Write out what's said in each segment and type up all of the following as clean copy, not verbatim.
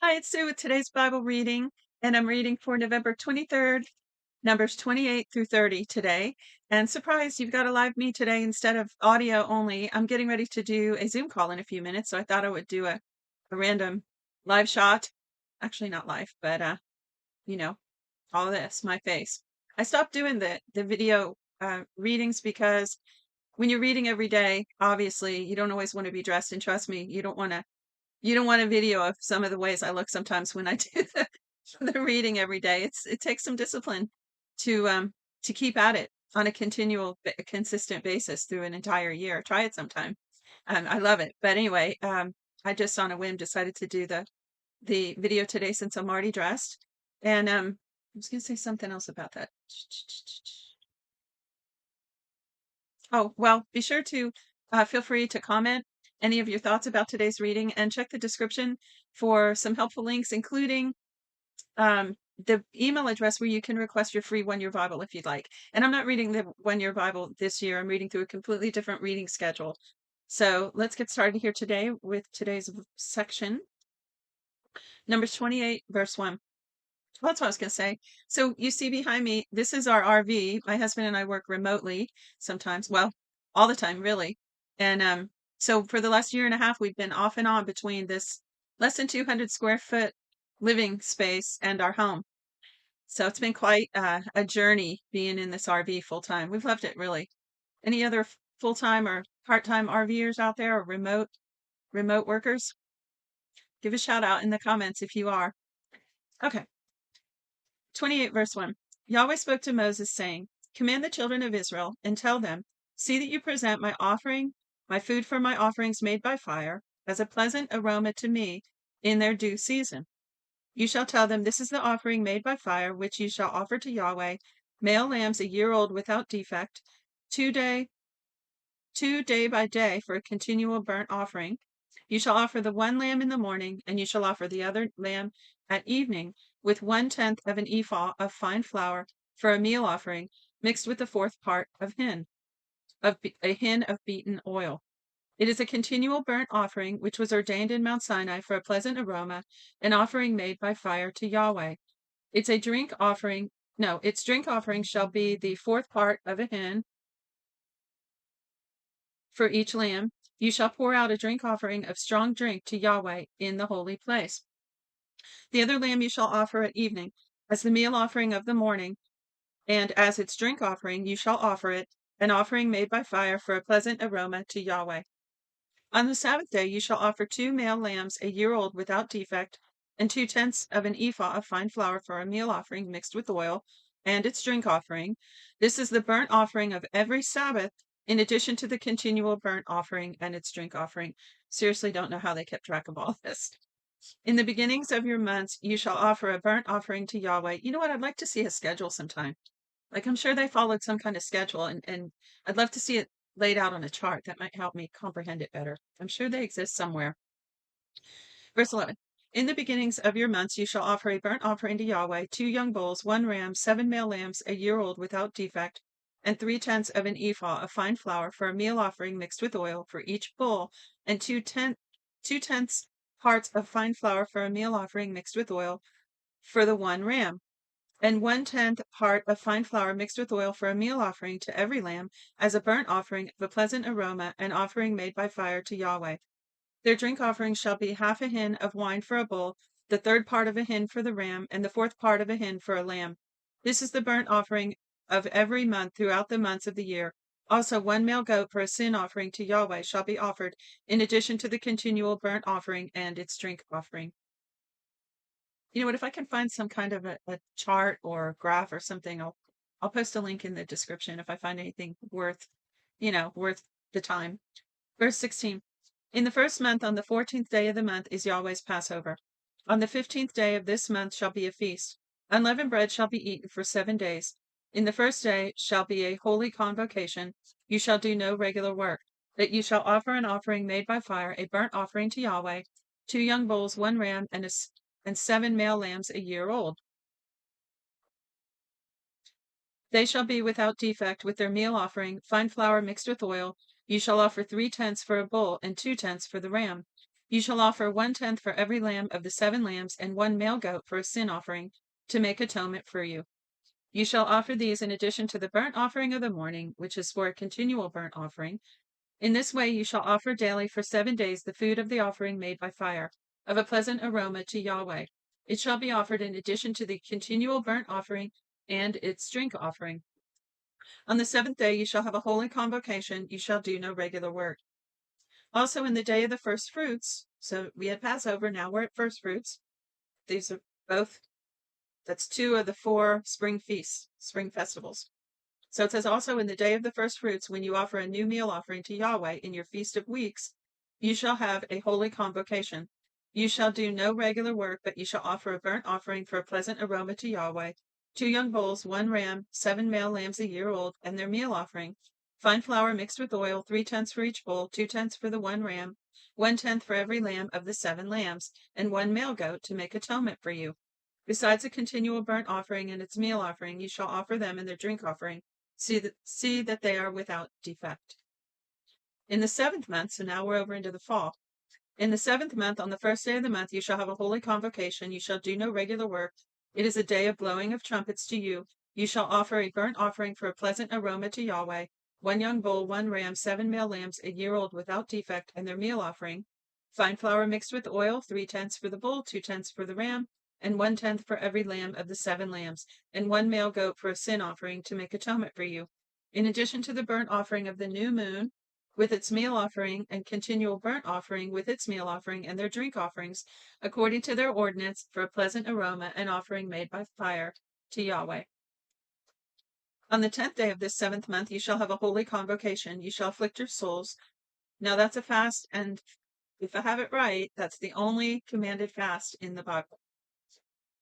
Hi, it's Sue with today's Bible reading, and I'm reading for November 23rd, Numbers 28 through 30 today. And surprise, you've got a live me today instead of audio only. I'm getting ready to do a Zoom call in a few minutes, so I thought I would do a random live shot. Actually, not live, but you know, all this, my face. I stopped doing the video readings because when you're reading every day, obviously you don't always want to be dressed, and trust me, you don't want a video of some of the ways I look sometimes when I do the reading every day. It takes some discipline to keep at it on a consistent basis through an entire year. Try it sometime. I love it. But anyway, I just on a whim decided to do the video today since I'm already dressed. And I was gonna say something else about that. Oh, well, be sure to feel free to comment any of your thoughts about today's reading and check the description for some helpful links, including the email address where you can request your free 1 year Bible if you'd like. And I'm not reading the 1 year Bible this year. I'm reading through a completely different reading schedule. So let's get started here today with today's section, Numbers 28, verse 1. Well, that's what I was going to say. So you see behind me, this is our RV. My husband and I work remotely sometimes. Well, all the time, really. And so for the last year and a half, we've been off and on between this less than 200 square foot living space and our home. So it's been quite a journey being in this RV full time. We've loved it, really. Any other full time or part time RVers out there, or remote workers? Give a shout out in the comments if you are. Okay. 28 verse 1. Yahweh spoke to Moses, saying, Command the children of Israel, and tell them, See that you present my offering, my food for my offerings made by fire, as a pleasant aroma to me in their due season. You shall tell them, This is the offering made by fire, which you shall offer to Yahweh, male lambs a year old without defect, two day by day for a continual burnt offering. You shall offer the one lamb in the morning, and you shall offer the other lamb at evening, with 1/10 of an ephah of fine flour for a meal offering, mixed with the fourth part of a hin of beaten oil. It is a continual burnt offering, which was ordained in Mount Sinai for a pleasant aroma, an offering made by fire to Yahweh. Its drink offering shall be the fourth part of a hin for each lamb. You shall pour out a drink offering of strong drink to Yahweh in the holy place. The other lamb you shall offer at evening as the meal offering of the morning, and as its drink offering you shall offer it, an offering made by fire for a pleasant aroma to Yahweh. On the Sabbath day you shall offer 2 male lambs a year old without defect, and 2/10 of an ephah of fine flour for a meal offering mixed with oil, and its drink offering. This is the burnt offering of every Sabbath, in addition to the continual burnt offering and its drink offering. Seriously, don't know how they kept track of all this. In the beginnings of your months, you shall offer a burnt offering to Yahweh. You know what? I'd like to see a schedule sometime. Like, I'm sure they followed some kind of schedule, and I'd love to see it laid out on a chart. That might help me comprehend it better. I'm sure they exist somewhere. Verse 11. In the beginnings of your months you shall offer a burnt offering to Yahweh, 2 young bulls, 1 ram, 7 male lambs a year old without defect, and 3/10 of an ephah of fine flour for a meal offering mixed with oil for each bull, and 2/10 parts of fine flour for a meal offering mixed with oil for the 1 ram, and 1/10 part of fine flour mixed with oil for a meal offering to every lamb, as a burnt offering of a pleasant aroma, an offering made by fire to Yahweh. Their drink offering shall be half a hin of wine for a bull, the third part of a hin for the ram, and the fourth part of a hin for a lamb. This is the burnt offering of every month throughout the months of the year. Also 1 male goat for a sin offering to Yahweh shall be offered, in addition to the continual burnt offering and its drink offering. You know what? If I can find some kind of a chart or a graph or something, I'll post a link in the description if I find anything worth the time. Verse 16. In the first month, on the 14th day of the month, is Yahweh's Passover. On the 15th day of this month shall be a feast. Unleavened bread shall be eaten for 7 days. In the first day shall be a holy convocation. You shall do no regular work. That you shall offer an offering made by fire, a burnt offering to Yahweh, 2 young bulls, 1 ram, and 7 male lambs a year old. They shall be without defect with their meal offering, fine flour mixed with oil. You shall offer 3/10 for a bull and 2/10 for the ram. You shall offer 1/10 for every lamb of the 7 lambs, and 1 male goat for a sin offering, to make atonement for you. You shall offer these in addition to the burnt offering of the morning, which is for a continual burnt offering. In this way you shall offer daily for 7 days the food of the offering made by fire, of a pleasant aroma to Yahweh. It shall be offered in addition to the continual burnt offering and its drink offering. On the 7th day you shall have a holy convocation. You shall do no regular work. Also in the day of the first fruits, so we had Passover, now we're at first fruits. These are both, that's 2 of the 4 spring feasts, spring festivals. So it says also in the day of the first fruits, when you offer a new meal offering to Yahweh in your feast of weeks, you shall have a holy convocation. You shall do no regular work, but you shall offer a burnt offering for a pleasant aroma to Yahweh, 2 young bulls, 1 ram, 7 male lambs a year old, and their meal offering. Fine flour mixed with oil, 3/10 for each bull, 2/10 for the 1 ram, 1/10 for every lamb of the 7 lambs, and 1 male goat to make atonement for you. Besides a continual burnt offering and its meal offering, you shall offer them and their drink offering. See that they are without defect. In the 7th month, so now we're over into the fall. In the 7th month, on the first day of the month, you shall have a holy convocation. You shall do no regular work. It is a day of blowing of trumpets to you. You shall offer a burnt offering for a pleasant aroma to Yahweh, 1 young bull, 1 ram, 7 male lambs a year old without defect, and their meal offering. Fine flour mixed with oil, 3/10 for the bull, 2/10 for the ram, and 1/10 for every lamb of the 7 lambs, and 1 male goat for a sin offering, to make atonement for you. In addition to the burnt offering of the new moon, with its meal offering, and continual burnt offering with its meal offering and their drink offerings, according to their ordinance, for a pleasant aroma, an offering made by fire to Yahweh. On the 10th day of this 7th month, you shall have a holy convocation. You shall afflict your souls. Now that's a fast, and if I have it right, that's the only commanded fast in the Bible.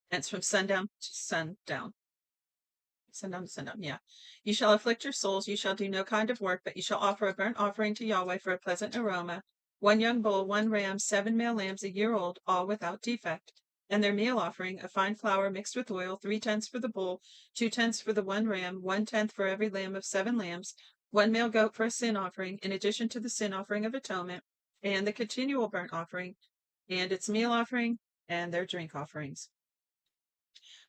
And it's from sundown to sundown. Sundown to sundown, yeah. You shall afflict your souls. You shall do no kind of work, but you shall offer a burnt offering to Yahweh for a pleasant aroma. 1 young bull, 1 ram, 7 male lambs a year old, all without defect. And their meal offering, a fine flour mixed with oil, 3/10 for the bull, 2/10 for the 1 ram, 1/10 for every lamb of 7 lambs, 1 male goat for a sin offering, in addition to the sin offering of atonement, and the continual burnt offering, and its meal offering, and their drink offerings.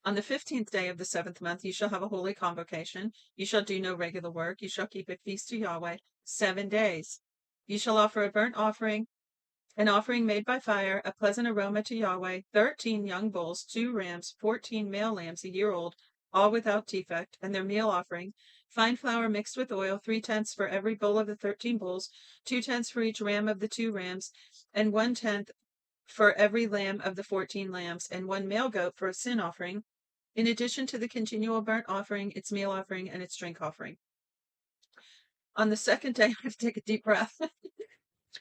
On the 15th day of the 7th month, you shall have a holy convocation. You shall do no regular work. You shall keep a feast to Yahweh 7 days. You shall offer a burnt offering, an offering made by fire, a pleasant aroma to Yahweh, 13 young bulls, 2 rams, 14 male lambs a year old, all without defect, and their meal offering, fine flour mixed with oil, 3/10 for every bull of the 13 bulls, 2/10 for each ram of the 2 rams, and 1/10 for every lamb of the 14 lambs, and 1 male goat for a sin offering, in addition to the continual burnt offering, its meal offering, and its drink offering. On the 2nd day, I have to take a deep breath.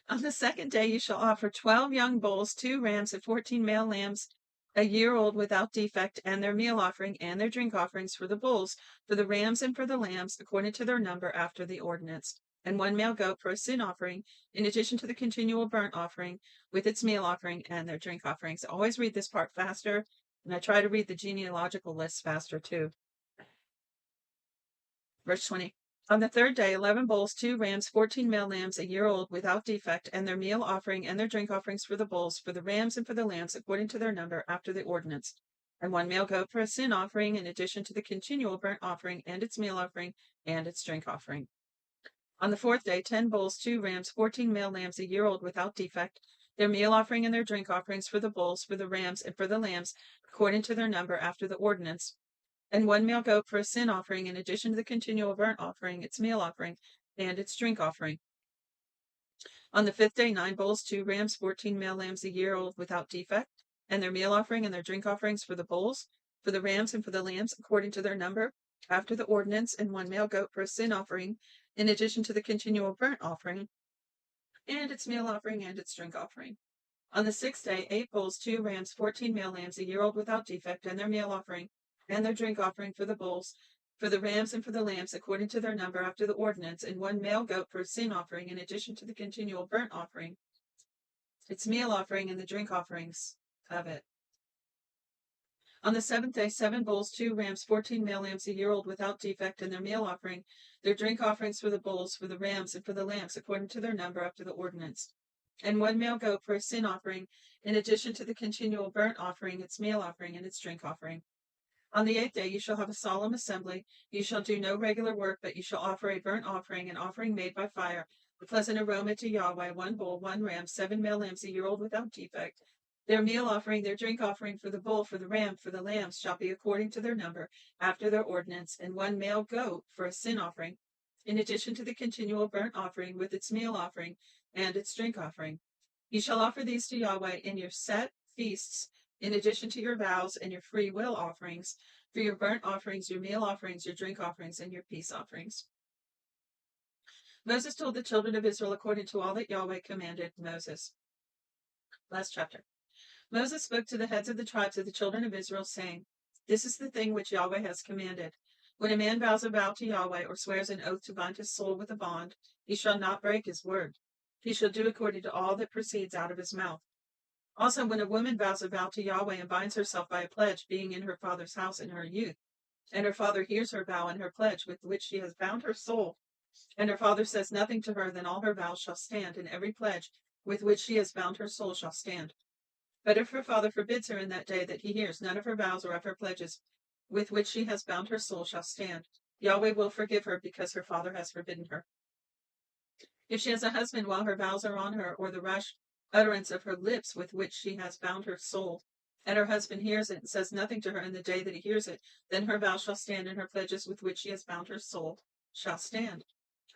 On the 2nd day, you shall offer 12 young bulls, 2 rams, and 14 male lambs a year old without defect, and their meal offering and their drink offerings for the bulls, for the rams, and for the lambs, according to their number after the ordinance, and 1 male goat for a sin offering, in addition to the continual burnt offering with its meal offering and their drink offerings. I always read this part faster, and I try to read the genealogical lists faster too. Verse 20. On the 3rd day, 11 bulls, 2 rams, 14 male lambs a year old without defect, and their meal offering and their drink offerings for the bulls, for the rams, and for the lambs, according to their number after the ordinance, and 1 male goat for a sin offering, in addition to the continual burnt offering and its meal offering and its drink offering. On the 4th day, 10 bulls, 2 rams, 14 male lambs a year old without defect, their meal offering and their drink offerings for the bulls, for the rams, and for the lambs, according to their number after the ordinance, and 1 male goat for a sin offering, in addition to the continual burnt offering, its meal offering, and its drink offering. On the 5th day, 9 bulls, 2 rams, 14 male lambs a year old without defect, and their meal offering and their drink offerings for the bulls, for the rams, and for the lambs, according to their number, after the ordinance, and 1 male goat for a sin offering, in addition to the continual burnt offering, and its meal offering and its drink offering. On the 6th day, 8 bulls, 2 rams, 14 male lambs a year old without defect, and their meal offering, and their drink offering for the bulls, for the rams, and for the lambs, according to their number after the ordinance, and 1 male goat for a sin offering, in addition to the continual burnt offering, its meal offering, and the drink offerings of it. On the 7th day, 7 bulls, 2 rams, 14 male lambs a year old without defect, and their meal offering, their drink offerings for the bulls, for the rams, and for the lambs, according to their number after the ordinance, and 1 male goat for a sin offering, in addition to the continual burnt offering, its meal offering, and its drink offering. On the 8th day you shall have a solemn assembly. You shall do no regular work, but you shall offer a burnt offering, an offering made by fire, a pleasant aroma to Yahweh, 1 bull, 1 ram, 7 male lambs, a year old without defect. Their meal offering, their drink offering for the bull, for the ram, for the lambs shall be according to their number, after their ordinance, and 1 male goat for a sin offering, in addition to the continual burnt offering with its meal offering and its drink offering. You shall offer these to Yahweh in your set feasts, in addition to your vows and your free will offerings, for your burnt offerings, your meal offerings, your drink offerings, and your peace offerings. Moses told the children of Israel according to all that Yahweh commanded Moses. Last chapter. Moses spoke to the heads of the tribes of the children of Israel, saying, This is the thing which Yahweh has commanded. When a man vows a vow to Yahweh or swears an oath to bind his soul with a bond, he shall not break his word. He shall do according to all that proceeds out of his mouth. Also, when a woman vows a vow to Yahweh and binds herself by a pledge, being in her father's house in her youth, and her father hears her vow and her pledge with which she has bound her soul, and her father says nothing to her, then all her vows shall stand, and every pledge with which she has bound her soul shall stand. But if her father forbids her in that day that he hears, none of her vows or of her pledges with which she has bound her soul shall stand. Yahweh will forgive her because her father has forbidden her. If she has a husband while her vows are on her, or the rash utterance of her lips with which she has bound her soul, and her husband hears it and says nothing to her in the day that he hears it, then her vow shall stand, and her pledges with which she has bound her soul shall stand.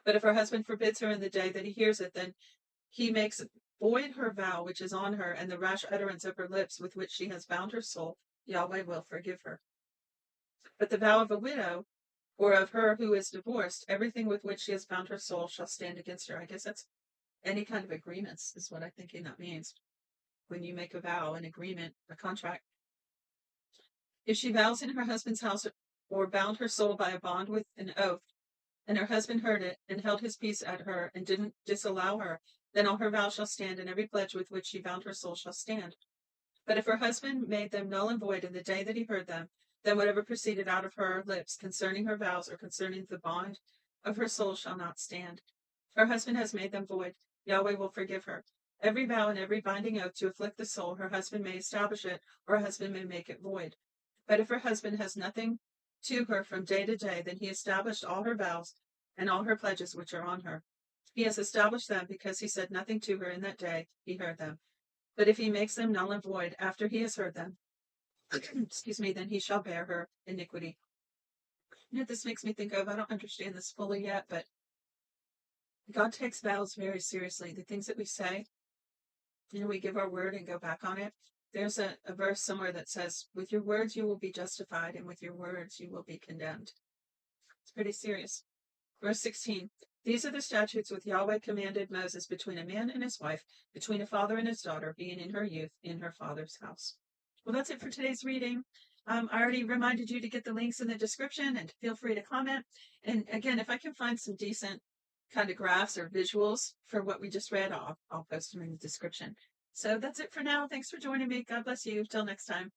But if her husband forbids her in the day that he hears it, then he makes void her vow which is on her, and the rash utterance of her lips with which she has bound her soul, Yahweh will forgive her. But the vow of a widow, or of her who is divorced, everything with which she has bound her soul shall stand against her. I guess that's any kind of agreements, is what I'm thinking that means. When you make a vow, an agreement, a contract. If she vows in her husband's house or bound her soul by a bond with an oath, and her husband heard it and held his peace at her and didn't disallow her, then all her vows shall stand, and every pledge with which she bound her soul shall stand. But if her husband made them null and void in the day that he heard them, then whatever proceeded out of her lips concerning her vows or concerning the bond of her soul shall not stand. If her husband has made them void, Yahweh will forgive her. Every vow and every binding oath to afflict the soul, her husband may establish it, or her husband may make it void. But if her husband has nothing to her from day to day, then he established all her vows and all her pledges which are on her. He has established them because he said nothing to her in that day he heard them. But if he makes them null and void after he has heard them, excuse me, then he shall bear her iniquity. You know what this makes me think of? I don't understand this fully yet, but God takes vows very seriously. The things that we say, we give our word and go back on it. There's a verse somewhere that says, with your words you will be justified, and with your words you will be condemned. It's pretty serious. Verse 16. These are the statutes which Yahweh commanded Moses between a man and his wife, between a father and his daughter, being in her youth, in her father's house. Well, that's it for today's reading. I already reminded you to get the links in the description, and feel free to comment. And again, if I can find some decent kind of graphs or visuals for what we just read, I'll post them in the description. So that's it for now. Thanks for joining me. God bless you. Till next time.